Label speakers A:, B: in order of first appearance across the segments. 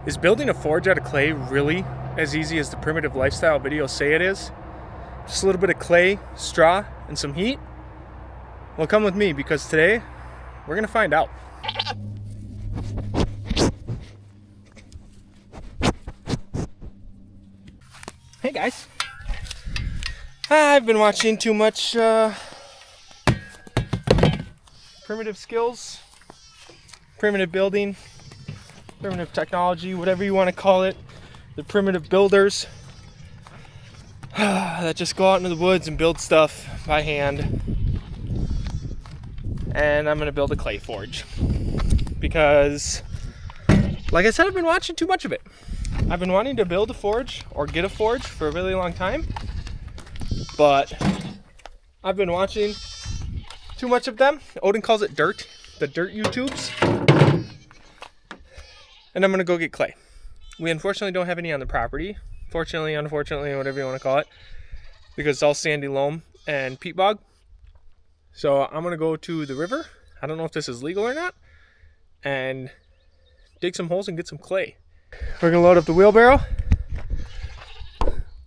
A: Is building a forge out of clay really as easy as the primitive lifestyle videos say it is? Just a little bit of clay, straw, and some heat? Well, come with me because today we're gonna find out. Hey guys. I've been watching too much primitive skills, primitive building, primitive technology, whatever you want to call it. The primitive builders that just go out into the woods and build stuff by hand. And I'm gonna build a clay forge because, like I said, I've been watching too much of it. I've been wanting to build a forge or get a forge for a really long time, but I've been watching too much of them. Odin calls it dirt, the dirt YouTubes. And I'm gonna go get clay. We unfortunately don't have any on the property. Fortunately, unfortunately, whatever you want to call it, because it's all sandy loam and peat bog. So I'm gonna go to the river. I don't know if this is legal or not, and dig some holes and get some clay. We're gonna load up the wheelbarrow,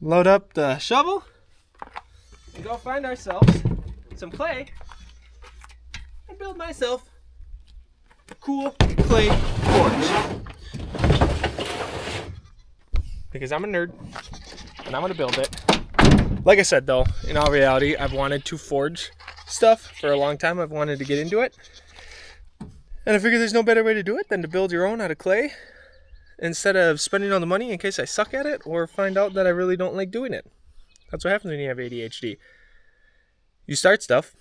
A: load up the shovel, and go find ourselves some clay and build myself a cool clay forge. Because I'm a nerd and I'm gonna build it. Like I said though, in all reality, I've wanted to forge stuff for a long time. I've wanted to get into it. And I figure there's no better way to do it than to build your own out of clay instead of spending all the money in case I suck at it or find out that I really don't like doing it. That's what happens when you have ADHD. You start stuff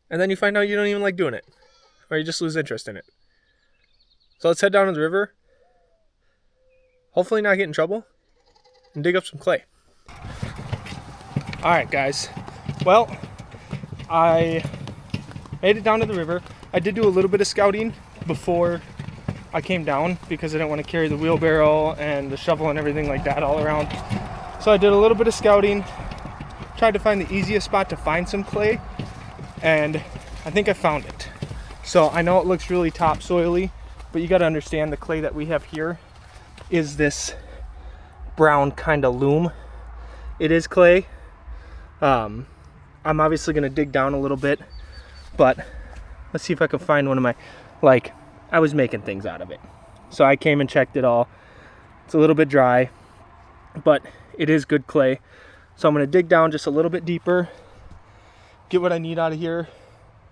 A: and then you find out you don't even like doing it, or you just lose interest in it. So let's head down to the river, hopefully not get in trouble, and dig up some clay. Alright guys, well, I made it down to the river. I did do a little bit of scouting before I came down because I didn't want to carry the wheelbarrow and the shovel and everything like that all around. So I did a little bit of scouting, tried to find the easiest spot to find some clay, and I think I found it. So I know it looks really topsoily, but you got to understand the clay that we have here is this brown kind of loam. It is clay. I'm obviously going to dig down a little bit, but let's see if I can find one of my, I was making things out of it. So I came and checked it all. It's a little bit dry, but it is good clay. So I'm going to dig down just a little bit deeper, get what I need out of here,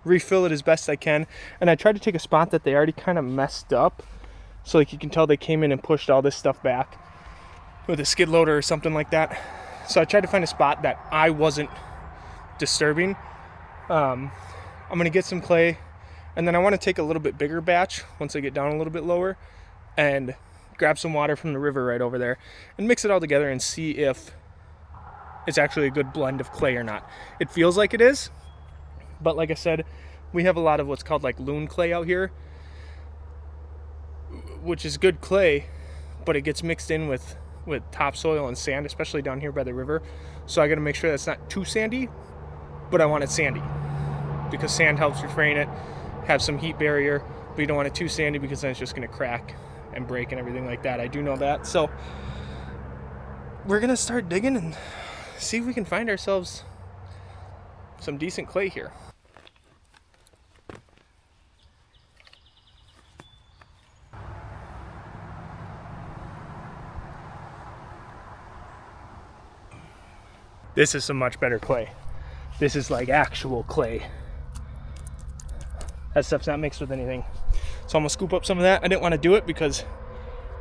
A: refill it as best I can. And I tried to take a spot that they already kind of messed up. So like you can tell they came in and pushed all this stuff back with a skid loader or something like that. So I tried to find a spot that I wasn't disturbing. I'm gonna get some clay, and then I want to take a little bit bigger batch once I get down a little bit lower and grab some water from the river right over there and mix it all together and see if it's actually a good blend of clay or not. It feels like it is, but like I said, we have a lot of what's called like loon clay out here, which is good clay, but it gets mixed in with topsoil and sand, especially down here by the river. So I got to make sure that's not too sandy, but I want it sandy because sand helps refrain it, have some heat barrier, but you don't want it too sandy because then it's just going to crack and break and everything like that. I do know that. So we're going to start digging and see if we can find ourselves some decent clay here. This is some much better clay. This is like actual clay. That stuff's not mixed with anything. So I'm gonna scoop up some of that. I didn't want to do it because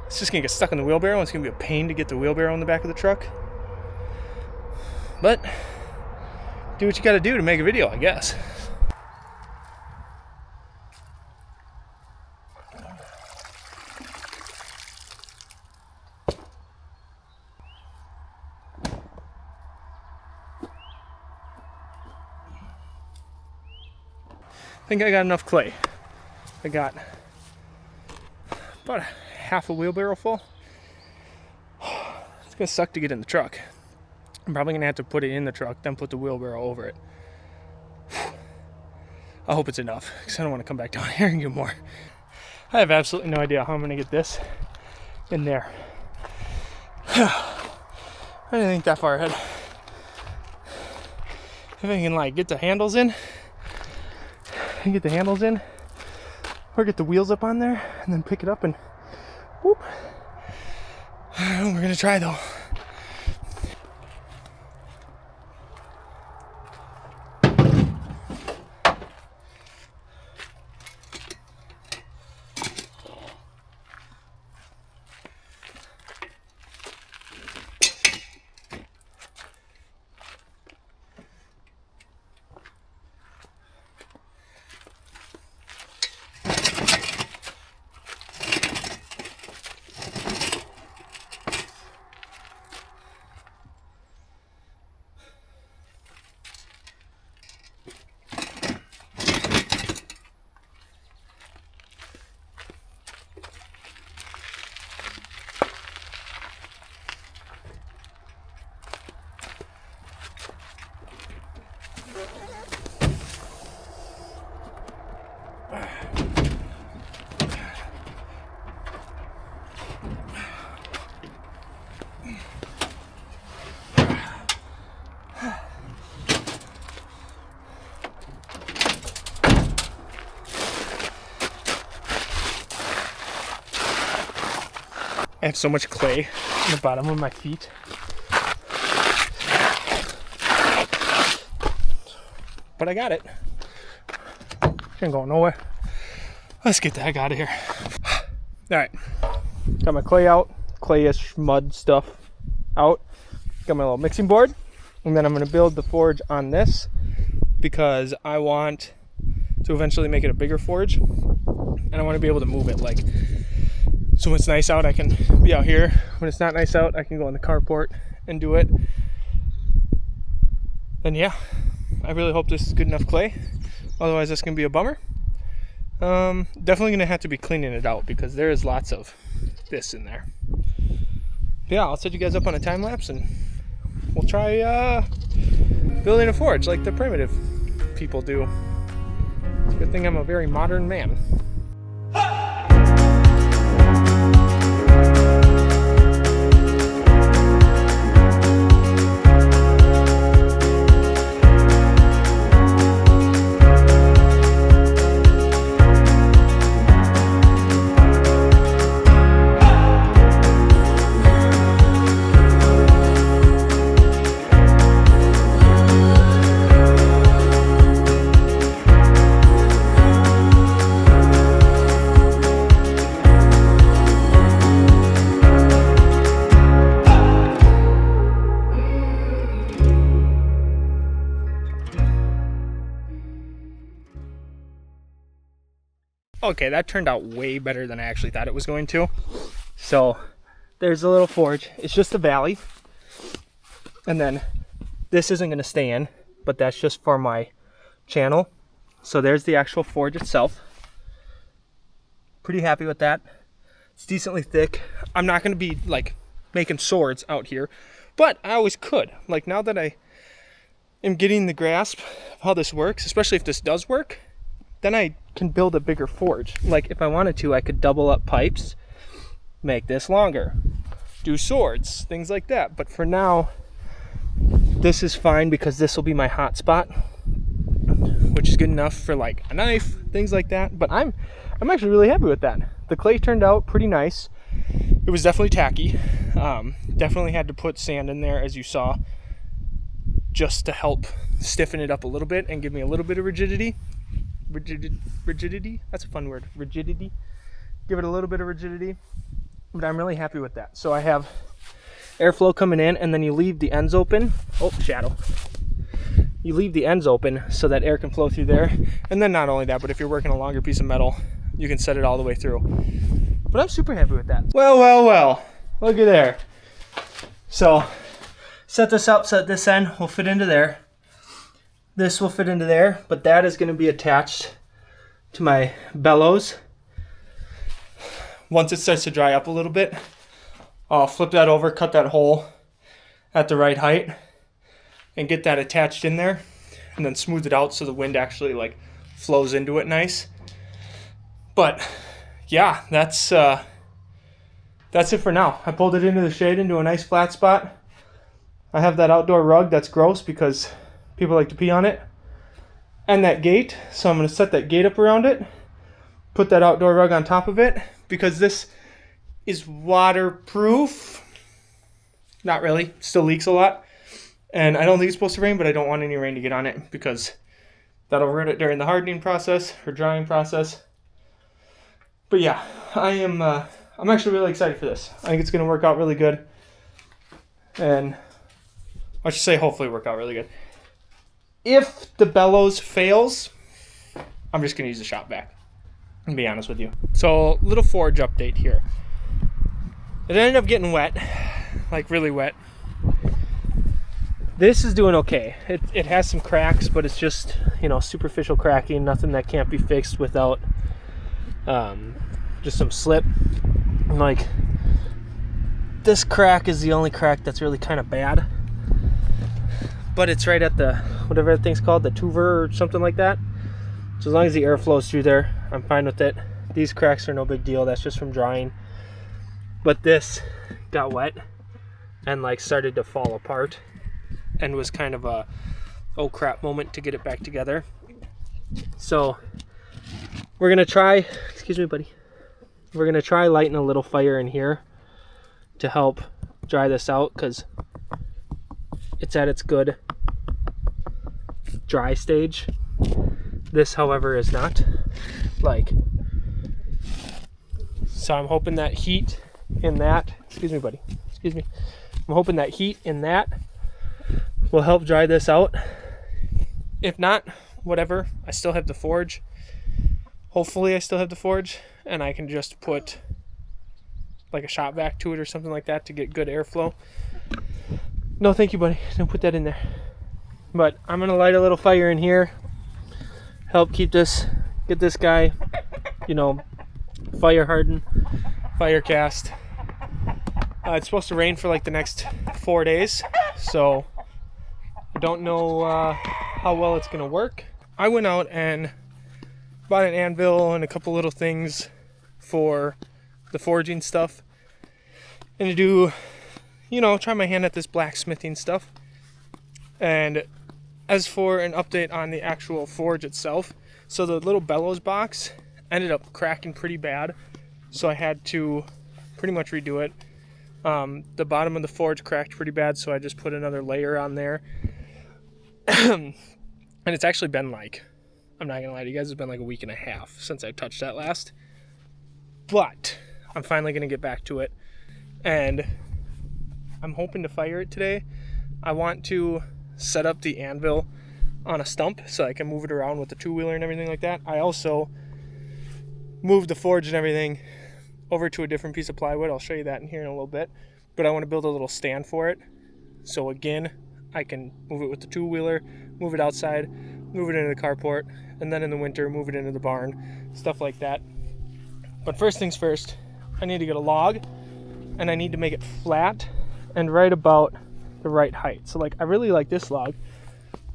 A: it's just gonna get stuck in the wheelbarrow. It's gonna be a pain to get the wheelbarrow in the back of the truck. But do what you gotta do to make a video, I guess. I think I got enough clay. I got about half a wheelbarrow full. It's gonna suck to get in the truck. I'm probably gonna have to put it in the truck, then put the wheelbarrow over it. I hope it's enough, because I don't want to come back down here and get more. I have absolutely no idea how I'm gonna get this in there. I didn't think that far ahead. If I can like get the handles in, or get the wheels up on there, and then pick it up and whoop. We're gonna try though. I have so much clay on the bottom of my feet. But I got it. Ain't going nowhere. Let's get the heck out of here. Alright. Got my clay out. Clayish mud stuff out. Got my little mixing board. And then I'm going to build the forge on this because I want to eventually make it a bigger forge. And I want to be able to move it like... So when it's nice out, I can be out here. When it's not nice out, I can go in the carport and do it. And yeah, I really hope this is good enough clay. Otherwise, that's going to be a bummer. Definitely going to have to be cleaning it out because there is lots of this in there. Yeah, I'll set you guys up on a time lapse and we'll try building a forge like the primitive people do. It's a good thing I'm a very modern man. Okay, that turned out way better than I actually thought it was going to. So there's a little forge. It's just a valley. And then this isn't going to stay in, but that's just for my channel. So there's the actual forge itself. Pretty happy with that. It's decently thick. I'm not going to be like making swords out here, but I always could. Like now that I am getting the grasp of how this works, especially if this does work, then I can build a bigger forge. Like if I wanted to, I could double up pipes, make this longer, do swords, things like that. But for now, this is fine because this will be my hot spot, which is good enough for like a knife, things like that. But I'm actually really happy with that. The clay turned out pretty nice. It was definitely tacky. Definitely had to put sand in there, as you saw, just to help stiffen it up a little bit and give me a little bit of rigidity. Rigidity, that's a fun word. Rigidity, give it a little bit of rigidity, but I'm really happy with that. So I have airflow coming in, and then you leave the ends open. Oh, shadow. You leave the ends open so that air can flow through there. And then not only that, but if you're working a longer piece of metal, you can set it all the way through. But I'm super happy with that. Well, look at there. So set this up so that this end will fit into there. This will fit into there, but that is going to be attached to my bellows. Once it starts to dry up a little bit, I'll flip that over, cut that hole at the right height, and get that attached in there, and then smooth it out so the wind actually like flows into it nice. But yeah, that's that's it for now. I pulled it into the shade into a nice flat spot. I have that outdoor rug that's gross because people like to pee on it. And that gate, so I'm going to set that gate up around it. Put that outdoor rug on top of it because this is waterproof. Not really, still leaks a lot. And I don't think it's supposed to rain, but I don't want any rain to get on it because that'll ruin it during the hardening process or drying process. But yeah, I'm actually really excited for this. I think it's going to work out really good. And I should say hopefully work out really good. If the bellows fails, I'm just going to use the shop vac, and be honest with you. So, little forge update here. It ended up getting wet, like really wet. This is doing okay. It has some cracks, but it's just, superficial cracking, nothing that can't be fixed without just some slip. Like, this crack is the only crack that's really kind of bad. But it's right at the, whatever that thing's called, the tuver or something like that. So as long as the air flows through there, I'm fine with it. These cracks are no big deal. That's just from drying. But this got wet and started to fall apart and was kind of a oh crap moment to get it back together. So we're going to try, excuse me buddy, we're going to try lighting a little fire in here to help dry this out because it's at its good dry stage. This, however, is not. So I'm hoping that heat in that, excuse me, buddy, excuse me. I'm hoping that heat in that will help dry this out. If not, whatever, I still have the forge. Hopefully I still have the forge, and I can just put a shop vac to it or something like that to get good airflow. No, thank you, buddy. Don't put that in there. But I'm going to light a little fire in here. Help get this guy, fire hardened, fire cast. It's supposed to rain for the next 4 days. So I don't know how well it's going to work. I went out and bought an anvil and a couple little things for the forging stuff. And to do, try my hand at this blacksmithing stuff. And as for an update on the actual forge itself, so the little bellows box ended up cracking pretty bad. So I had to pretty much redo it. The bottom of the forge cracked pretty bad, so I just put another layer on there. And it's actually been I'm not gonna lie to you guys, it's been a week and a half since I touched that last. But I'm finally gonna get back to it. And I'm hoping to fire it today. I want to set up the anvil on a stump so I can move it around with the two-wheeler and everything like that. I also moved the forge and everything over to a different piece of plywood. I'll show you that in here in a little bit. But I want to build a little stand for it. So again, I can move it with the two-wheeler, move it outside, move it into the carport, and then in the winter, move it into the barn, stuff like that. But first things first, I need to get a log, and I need to make it flat and right about the right height. So I really like this log,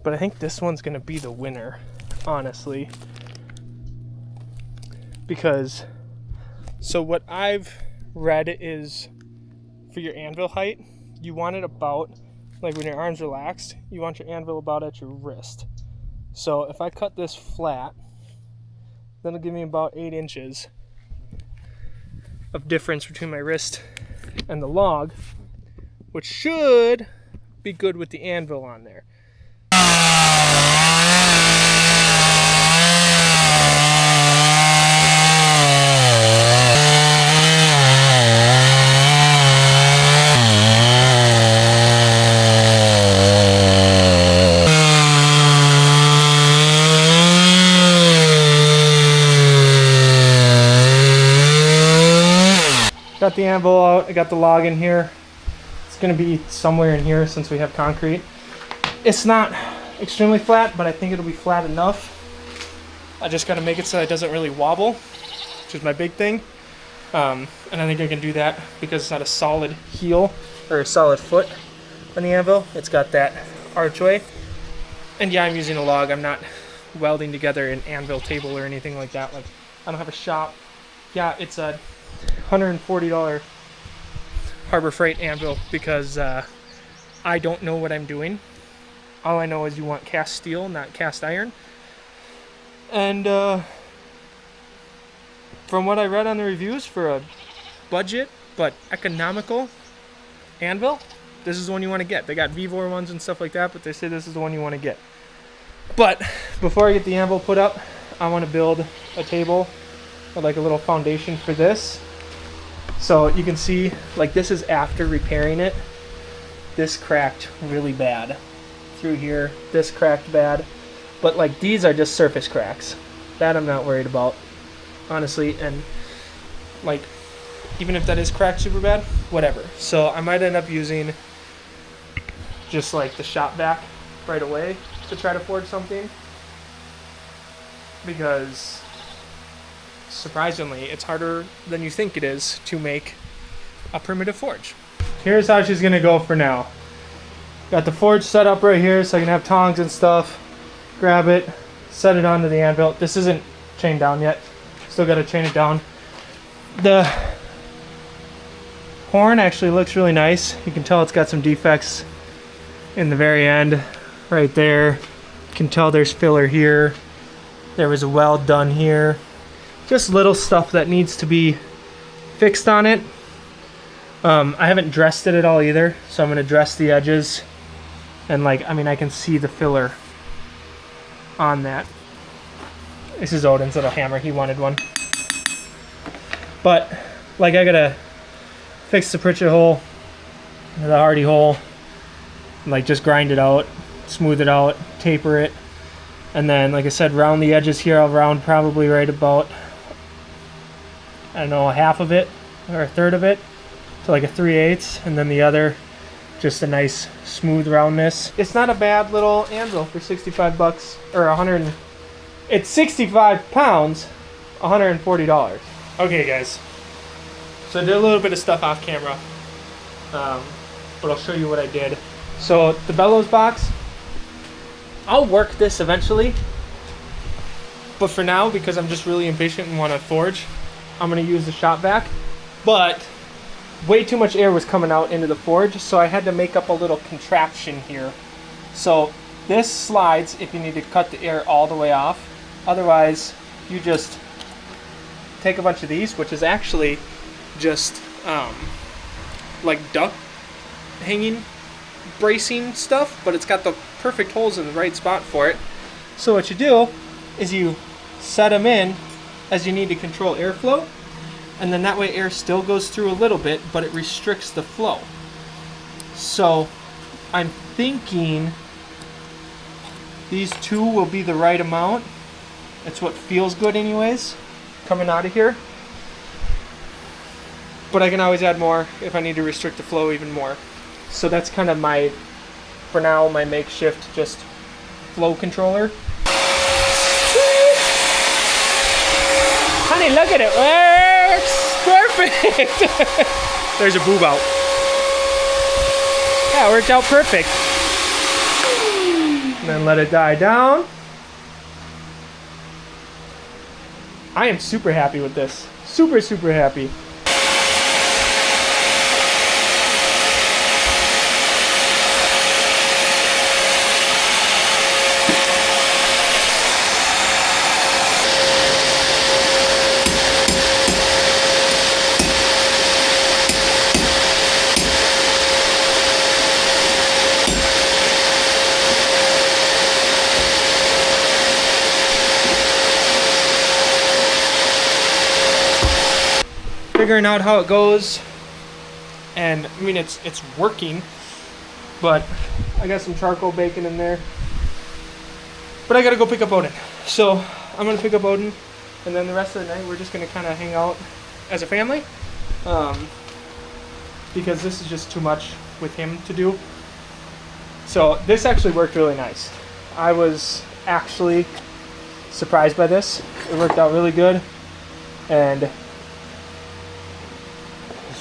A: but I think this one's going to be the winner, honestly. Because, so what I've read is for your anvil height, you want it about, when your arm's relaxed, you want your anvil about at your wrist. So if I cut this flat, that'll give me about 8 inches of difference between my wrist and the log, which should be good with the anvil on there. Got the anvil out, I got the log in here. It's gonna be somewhere in here since we have concrete. It's not extremely flat, but I think it'll be flat enough. I just gotta make it so it doesn't really wobble, which is my big thing. And I think I can do that because it's not a solid heel or a solid foot on the anvil. It's got that archway. And yeah, I'm using a log. I'm not welding together an anvil table or anything like that. I don't have a shop. Yeah, it's a $140 Harbor Freight anvil because I don't know what I'm doing. All I know is you want cast steel, not cast iron. And from what I read on the reviews, for a budget but economical anvil, this is the one you want to get. They got Vevor ones and stuff like that, but they say this is the one you want to get. But before I get the anvil put up, I want to build a table or like a little foundation for this. So you can see, like, this is after repairing it. This cracked really bad through here. This cracked bad. But like, these are just surface cracks. That I'm not worried about, honestly. And like, even if that is cracked super bad, whatever. So I might end up using just like the shop vac right away to try to forge something, because surprisingly it's harder than you think it is to make a primitive forge. Here's how she's gonna go for now. Got the forge set up right here so I can have tongs and stuff. Grab it, set it onto the anvil. This isn't chained down yet, still gotta chain it down. The horn actually looks really nice. You can tell it's got some defects in the very end right there. You can tell there's filler here. There was a weld done here. Just little stuff that needs to be fixed on it. I haven't dressed it at all either, so I'm gonna dress the edges. And like, I mean, I can see the filler on that. This is Odin's little hammer, he wanted one. But like, I gotta fix the Pritchett hole, the Hardy hole, and like just grind it out, smooth it out, taper it. And then, like I said, round the edges here. I'll round probably right about, I don't know, a half of it or a third of it to like a 3/8, and then the other just a nice smooth roundness. It's not a bad little anvil for 65 bucks or 100. It's 65 pounds, $140. Okay, guys. So I did a little bit of stuff off camera, but I'll show you what I did. So the bellows box, I'll work this eventually, but for now, because I'm just really impatient and want to forge, I'm going to use the shop vac. But way too much air was coming out into the forge, so I had to make up a little contraption here. So this slides if you need to cut the air all the way off. Otherwise, you just take a bunch of these, which is actually just like duck hanging bracing stuff, but it's got the perfect holes in the right spot for it. So what you do is you set them in as you need to control airflow, and then that way air still goes through a little bit, but it restricts the flow. So I'm thinking these two will be the right amount. It's what feels good anyways, coming out of here. But I can always add more if I need to restrict the flow even more. So that's kind of my, for now, my makeshift just flow controller. Honey, look at it, works perfect. There's a boob out. Yeah, it worked out perfect. And then let it die down. I am super happy with this. Super, super happy. Figuring out how it goes, and I mean it's working, but I got some charcoal bacon in there, but I gotta go pick up Odin. So I'm gonna pick up Odin, and then the rest of the night we're just gonna kind of hang out as a family, because this is just too much with him to do. So this actually worked really nice. I was actually surprised by this. It worked out really good, and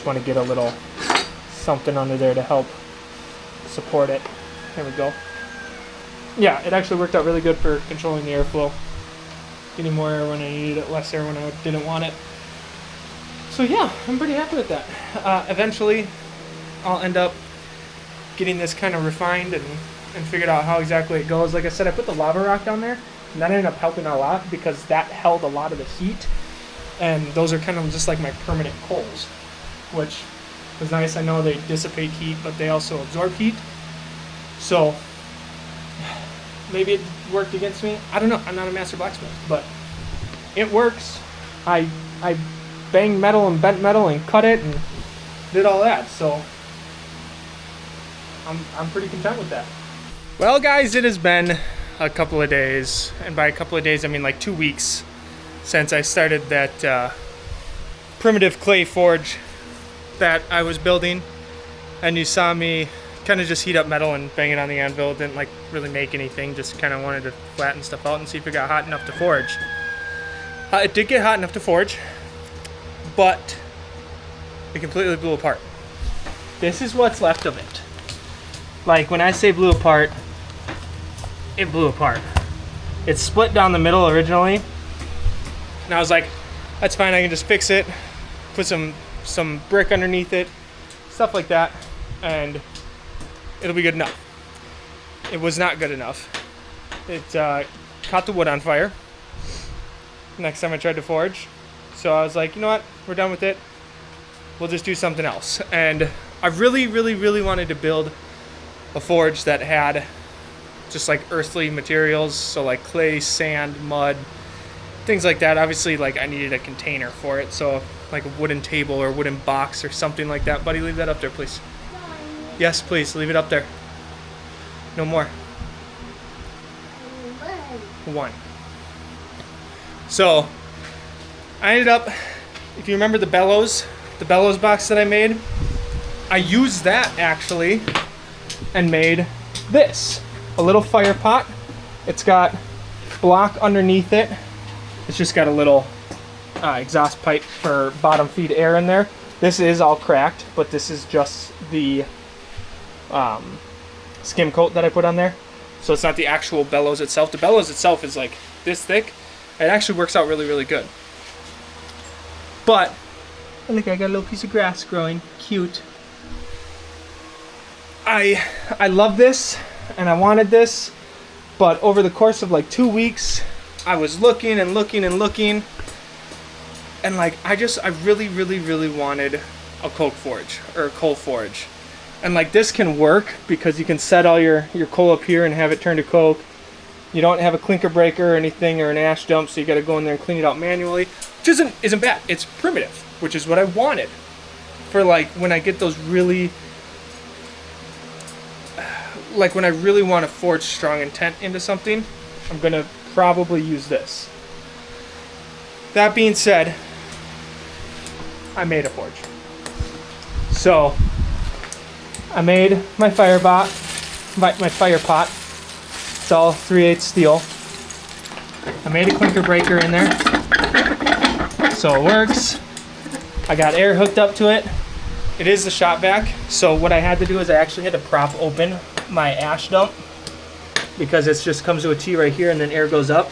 A: want to get a little something under there to help support it. There we go. Yeah, it actually worked out really good for controlling the airflow. Getting more air when I needed it, less air when I didn't want it. So yeah, I'm pretty happy with that. Eventually, I'll end up getting this kind of refined and figured out how exactly it goes. Like I said, I put the lava rock down there, and that ended up helping a lot because that held a lot of the heat. And those are kind of just like my permanent coals, which was nice. I know they dissipate heat, but they also absorb heat. So maybe it worked against me. I don't know. I'm not a master blacksmith, but it works. I banged metal and bent metal and cut it and did all that. So I'm pretty content with that. Well, guys, it has been a couple of days, and by a couple of days I mean like 2 weeks since I started that primitive clay forge that I was building, and you saw me kind of just heat up metal and bang it on the anvil. Didn't like really make anything, just kind of wanted to flatten stuff out and see if it got hot enough to forge. It did get hot enough to forge, but it completely blew apart. This is what's left of it. Like, when I say blew apart, it blew apart. It split down the middle originally, and I was like, that's fine, I can just fix it, put some brick underneath it, stuff like that, and it'll be good enough. It was not good enough. It caught the wood on fire next time I tried to forge. So I was like, you know what, we're done with it. We'll just do something else. And I really, really, really wanted to build a forge that had just like earthly materials, so like clay, sand, mud, things like that. Obviously, like, I needed a container for it, so like a wooden table or a wooden box or something like that. Buddy, leave that up there, please. Yes, please, leave it up there. No more. One. So I ended up, if you remember the bellows box that I made, I used that actually and made this, a little fire pot. It's got block underneath it. It's just got a little exhaust pipe for bottom feed air in there. This is all cracked, but this is just the skim coat that I put on there. So it's not the actual bellows itself. The bellows itself is like this thick. It actually works out really, really good. But look, I got a little piece of grass growing. Cute. I love this, and I wanted this, but over the course of like 2 weeks, I was looking and looking and looking, and like I really, really, really wanted a coke forge or a coal forge. And like this can work because you can set all your coal up here and have it turn to coke. You don't have a clinker breaker or anything or an ash dump, so you got to go in there and clean it out manually, which isn't bad. It's primitive, which is what I wanted for like when I get those really, like when I really want to forge strong intent into something. I'm gonna probably use this. That being said, I made a forge. So I made my fire pot. It's all 3/8 steel. I made a clinker breaker in there, so it works. I got air hooked up to it. It is the shop vac, so what I had to do is I actually had to prop open my ash dump because it just comes to a T right here and then air goes up.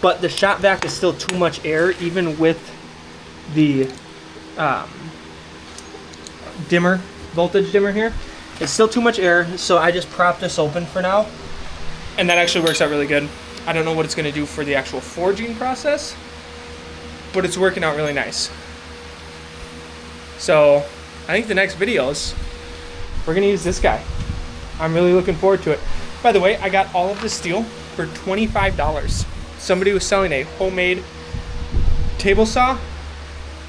A: But the shop vac is still too much air, even with the voltage dimmer here. It's still too much air, so I just propped this open for now. And that actually works out really good. I don't know what it's going to do for the actual forging process, but it's working out really nice. So I think the next videos, we're going to use this guy. I'm really looking forward to it. By the way, I got all of this steel for $25. Somebody was selling a homemade table saw,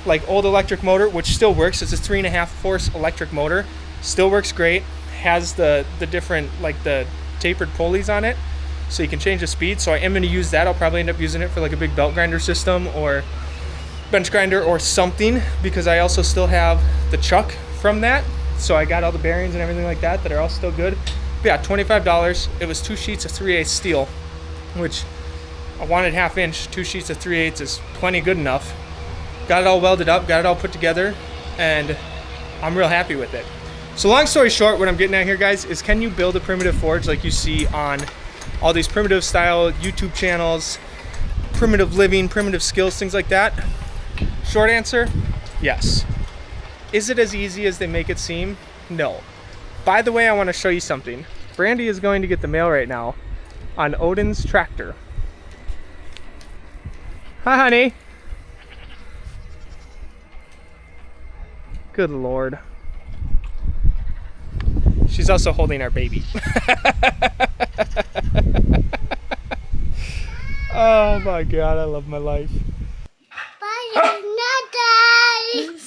A: like old electric motor, which still works. It's a 3.5 force electric motor. Still works great. Has the different, like the tapered pulleys on it, so you can change the speed. So I am going to use that. I'll probably end up using it for like a big belt grinder system or bench grinder or something, because I also still have the chuck from that. So I got all the bearings and everything like that are all still good. But yeah, $25. It was 2 sheets of 3/8 steel, which I wanted 1/2 inch. 2 sheets of 3/8 is plenty good enough. Got it all welded up, got it all put together, and I'm real happy with it. So long story short, what I'm getting at here, guys, is can you build a primitive forge like you see on all these primitive style YouTube channels, primitive living, primitive skills, things like that? Short answer, yes. Is it as easy as they make it seem? No. By the way, I want to show you something. Brandy is going to get the mail right now on Odin's tractor. Hi, honey. Good Lord. She's also holding our baby. Oh my God, I love my life.